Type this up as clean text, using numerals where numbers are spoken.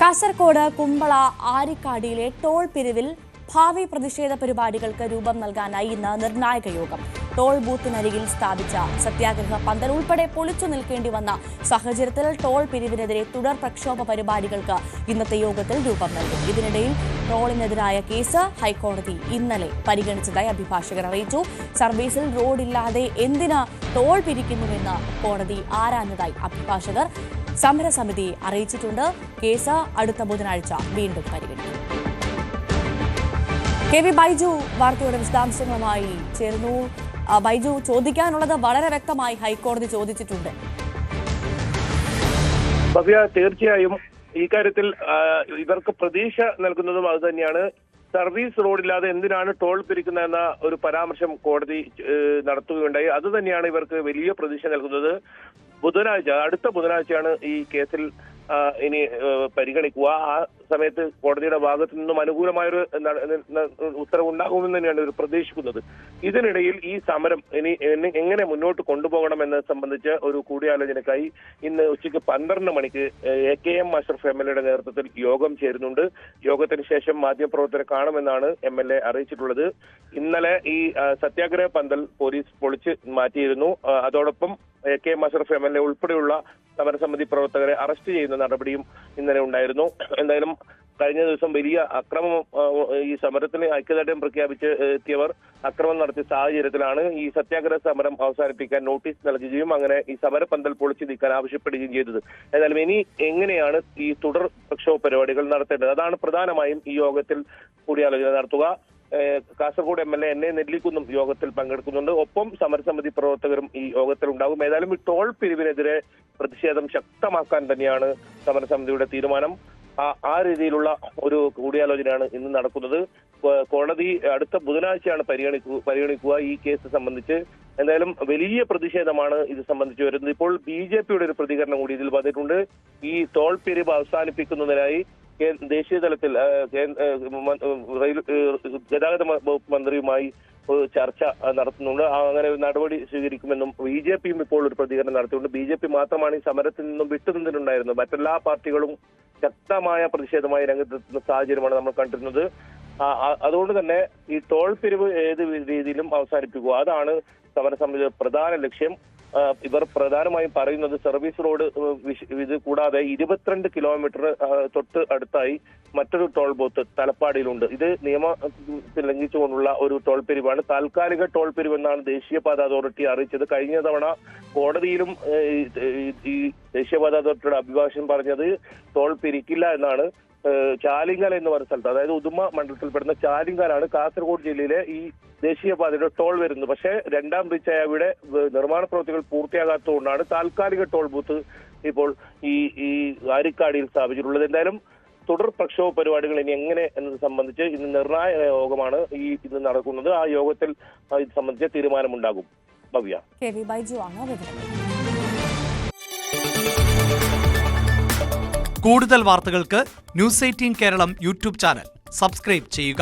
Kasaragod Kumbla ആരിക്കാടിയിലെ toll പിരിവിൽ ഭാവി പ്രതിഷേധ പരിപാടികൾക്ക് രൂപം നൽകാനായി ഇന്ന് നിർണായക യോഗം. ടോൾ ബൂത്തിനരികിൽ സ്ഥാപിച്ച സത്യാഗ്രഹ പന്തൽ ഉൾപ്പെടെ പൊളിച്ചു നിൽക്കേണ്ടി വന്ന സാഹചര്യത്തിൽ ടോൾ പിരിവിനെതിരെ തുടർ പ്രക്ഷോഭ പരിപാടികൾക്ക് ഇന്നത്തെ യോഗത്തിൽ രൂപം നൽകും. ഇതിനിടയിൽ ടോളിനെതിരായ കേസ് ഹൈക്കോടതി ഇന്നലെ പരിഗണിച്ചതായി അഭിഭാഷകർ അറിയിച്ചു. സർവീസിൽ റോഡില്ലാതെ എന്തിന് ടോൾ പിരിക്കുന്നുവെന്ന് കോടതി ആരാഞ്ഞതായി അഭിഭാഷകർ സമരസമിതി അറിയിച്ചിട്ടുണ്ട്. കേസ് അടുത്ത ബുധനാഴ്ച വീണ്ടും പരിഗണിക്കും. കെ വി ബൈജു വാർത്തയുടെ വിശദാംശങ്ങളുമായി ചേർന്നു. ബൈജു, ചോദിക്കാനുള്ളത് വളരെ വ്യക്തമായി ഹൈക്കോടതി ചോദിച്ചിട്ടുണ്ട്. ഭവ്യ, തീർച്ചയായും ഈ കാര്യത്തിൽ ഇവർക്ക് പ്രതീക്ഷ നൽകുന്നതും അത് തന്നെയാണ്. സർവീസ് റോഡില്ലാതെ എന്തിനാണ് ടോൾ പിരിക്കുന്നതെന്ന ഒരു പരാമർശം കോടതി നടത്തുകയുണ്ടായി. അത് തന്നെയാണ് ഇവർക്ക് വലിയ പ്രതീക്ഷ നൽകുന്നത്. അടുത്ത ബുധനാഴ്ചയാണ് ഈ കേസിൽ ഇനി പരിഗണിക്കുക. ആ സമയത്ത് കോടതിയുടെ ഭാഗത്തു നിന്നും അനുകൂലമായൊരു ഉത്തരവുണ്ടാകുമെന്ന് തന്നെയാണ് ഇവർ പ്രതീക്ഷിക്കുന്നത്. ഇതിനിടയിൽ ഈ സമരം ഇനി എങ്ങനെ മുന്നോട്ട് കൊണ്ടുപോകണമെന്നത് സംബന്ധിച്ച് ഒരു കൂടിയാലോചനയ്ക്കായി ഇന്ന് ഉച്ചയ്ക്ക് 12 മണിക്ക് AKM അഷ്റഫ് MLA യുടെ നേതൃത്വത്തിൽ യോഗം ചേരുന്നുണ്ട്. യോഗത്തിന് ശേഷം മാധ്യമപ്രവർത്തകരെ കാണുമെന്നാണ് MLA അറിയിച്ചിട്ടുള്ളത്. ഇന്നലെ ഈ സത്യാഗ്രഹ പന്തൽ പോലീസ് പൊളിച്ച് മാറ്റിയിരുന്നു. അതോടൊപ്പം AKM അഷ്റഫ് MLA ഉൾപ്പെടെയുള്ള സമരസമിതി പ്രവർത്തകരെ അറസ്റ്റ് ചെയ്യുന്ന നടപടിയും ഇന്നലെ ഉണ്ടായിരുന്നു. എന്തായാലും കഴിഞ്ഞ ദിവസം വലിയ അക്രമം ഈ സമരത്തിന് ഐക്യദാർഢ്യം പ്രഖ്യാപിച്ച് എത്തിയവർ അക്രമം നടത്തിയ സാഹചര്യത്തിലാണ് ഈ സത്യാഗ്രഹ സമരം അവസാനിപ്പിക്കാൻ നോട്ടീസ് നൽകുകയും അങ്ങനെ ഈ സമരപന്തൽ പൊളിച്ചു നീക്കാൻ ആവശ്യപ്പെടുകയും ചെയ്തത്. ഏതായാലും ഇനി എങ്ങനെയാണ് ഈ തുടർ പ്രക്ഷോഭ പരിപാടികൾ നടത്തേണ്ടത്, അതാണ് പ്രധാനമായും ഈ യോഗത്തിൽ കൂടിയാലോചന നടത്തുക. കാസർഗോഡ് MLA NA നെല്ലിക്കുന്നും യോഗത്തിൽ പങ്കെടുക്കുന്നുണ്ട്. ഒപ്പം സമരസമിതി പ്രവർത്തകരും ഈ യോഗത്തിൽ ഉണ്ടാകും. ഏതായാലും ഈ ടോൾ പിരിവിനെതിരെ പ്രതിഷേധം ശക്തമാക്കാൻ തന്നെയാണ് സമരസമിതിയുടെ തീരുമാനം. ആ രീതിയിലുള്ള ഒരു കൂടിയാലോചനയാണ് ഇന്ന് നടക്കുന്നത്. കോടതി അടുത്ത ബുധനാഴ്ചയാണ് പരിഗണിക്കുക ഈ കേസ് സംബന്ധിച്ച്. എന്തായാലും വലിയ പ്രതിഷേധമാണ് ഇത് സംബന്ധിച്ച് വരുന്നത്. ഇപ്പോൾ BJPയുടെ ഒരു പ്രതികരണം കൂടി ഇതിൽ വന്നിട്ടുണ്ട്. ഈ ടോൾ പിരിവ് അവസാനിപ്പിക്കുന്നതിനായി ദേശീയ തലത്തിൽ ഗതാഗത വകുപ്പ് മന്ത്രിയുമായി ചർച്ച നടത്തുന്നുണ്ട്. അങ്ങനെ ഒരു നടപടി സ്വീകരിക്കുമെന്നും BJPയും ഇപ്പോൾ ഒരു പ്രതികരണം നടത്തിയിട്ടുണ്ട്. BJP മാത്രമാണ് ഈ സമരത്തിൽ നിന്നും വിട്ടുനിന്നിട്ടുണ്ടായിരുന്നത്. മറ്റെല്ലാ പാർട്ടികളും ശക്തമായ പ്രതിഷേധമായി രംഗത്തെത്തുന്ന സാഹചര്യമാണ് നമ്മൾ കണ്ടിരുന്നത്. അതുകൊണ്ട് തന്നെ ഈ ടോൾ പിരിവ് ഏത് രീതിയിലും അവസാനിപ്പിക്കുക, അതാണ് സമരസമിതിയുടെ പ്രധാന ലക്ഷ്യം. ഇവർ പ്രധാനമായും പറയുന്നത് സർവീസ് റോഡ് ഇത് കൂടാതെ 22 കിലോമീറ്റർ തൊട്ട് അടുത്തായി മറ്റൊരു ടോൾ ബൂത്ത് തലപ്പാടിയിലുണ്ട്. ഇത് നിയമത്തിൽ ലംഘിച്ചുകൊണ്ടുള്ള ഒരു ടോൾ പിരിവാണ്. താൽക്കാലിക ടോൾ പിരിവ് എന്നാണ് ദേശീയപാത അതോറിറ്റി അറിയിച്ചത്. കഴിഞ്ഞ തവണ കോടതിയിലും ഈ ദേശീയപാത അതോറിറ്റിയുടെ അഭിഭാഷകൻ പറഞ്ഞത് ടോൾ പിരിക്കില്ല എന്നാണ്. ചാലിങ്കൽ എന്ന് പറയുന്ന സ്ഥലത്ത്, അതായത് ഉദുമ മണ്ഡലത്തിൽപ്പെടുന്ന ചാലിങ്കലാണ് കാസർഗോഡ് ജില്ലയിലെ ഈ ദേശീയപാതയുടെ ടോൾ വരുന്നത്. പക്ഷേ രണ്ടാം ബ്രിഡ്ജ് അവിടെ നിർമ്മാണ പ്രവൃത്തികൾ പൂർത്തിയാകാത്തതുകൊണ്ടാണ് താൽക്കാലിക ടോൾ ബൂത്ത് ഇപ്പോൾ ഈ ആരിക്കാടിയിൽ സ്ഥാപിച്ചിട്ടുള്ളത്. എന്തായാലും തുടർ പ്രക്ഷോഭ പരിപാടികൾ ഇനി എങ്ങനെ എന്നത് സംബന്ധിച്ച് ഇന്ന് നിർണായക യോഗമാണ് ഇന്ന് നടക്കുന്നത്. ആ യോഗത്തിൽ ഇത് സംബന്ധിച്ച തീരുമാനമുണ്ടാകും. ഭവ്യ, കൂടുതൽ വാർത്തകൾക്ക് News 18 Kerala YouTube channel subscribe ചെയ്യുക.